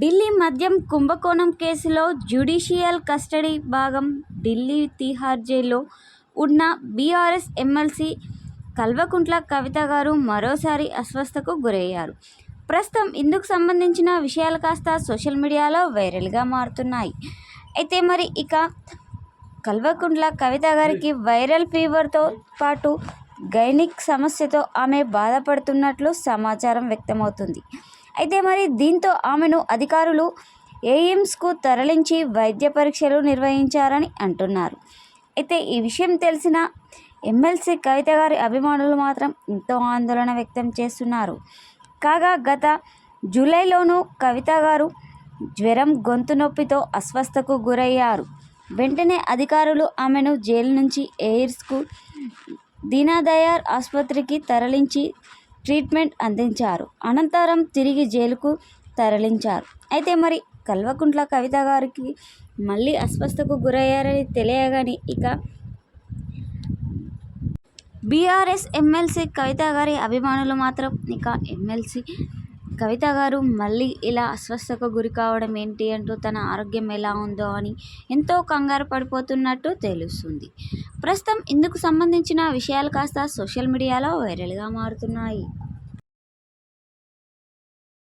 ఢిల్లీ మద్యం కుంభకోణం కేసులో జ్యుడిషియల్ కస్టడీ భాగం ఢిల్లీ తిహార్ జైల్లో ఉన్న బీఆర్ఎస్ ఎమ్మెల్సీ కల్వకుంట్ల కవిత గారు మరోసారి అస్వస్థతకు గురయ్యారు. ప్రస్తుతం ఇందుకు సంబంధించిన విషయాలు కాస్త సోషల్ మీడియాలో వైరల్గా మారుతున్నాయి. అయితే మరి ఇక కల్వకుంట్ల కవిత గారికి వైరల్ ఫీవర్తో పాటు గైనిక్ సమస్యతో ఆమె బాధపడుతున్నట్లు సమాచారం వ్యక్తమవుతుంది. అయితే మరి దీంతో ఆమెను అధికారులు ఎయిమ్స్కు తరలించి వైద్య పరీక్షలు నిర్వహించారని అంటున్నారు. అయితే ఈ విషయం తెలిసిన ఎమ్మెల్సీ కవిత గారి అభిమానులు మాత్రం ఎంతో ఆందోళన వ్యక్తం చేస్తున్నారు. కాగా గత జూలైలోనూ కవిత గారు జ్వరం, గొంతు నొప్పితో అస్వస్థతకు గురయ్యారు. వెంటనే అధికారులు ఆమెను జైలు నుంచి ఎయిమ్స్కు దీనదయాళ్ ఆసుపత్రికి తరలించి ట్రీట్మెంట్ అందించారు. అనంతరం తిరిగి జైలుకు తరలించారు. అయితే మరి కల్వకుంట్ల కవిత గారికి మళ్ళీ అస్వస్థతకు గురయ్యారని తెలియగానే ఇక బీఆర్ఎస్ ఎమ్మెల్సీ కవిత గారి అభిమానులు మాత్రం ఇక ఎమ్మెల్సీ కవిత గారు మళ్ళీ ఇలా అస్వస్థతకు గురి కావడం ఏంటి అంటూ తన ఆరోగ్యం ఎలా ఉందో అని ఎంతో కంగారు పడిపోతున్నట్టు తెలుస్తుంది. ప్రస్తుతం ఇందుకు సంబంధించిన విషయాలు కాస్త సోషల్ మీడియాలో వైరల్గా మారుతున్నాయి.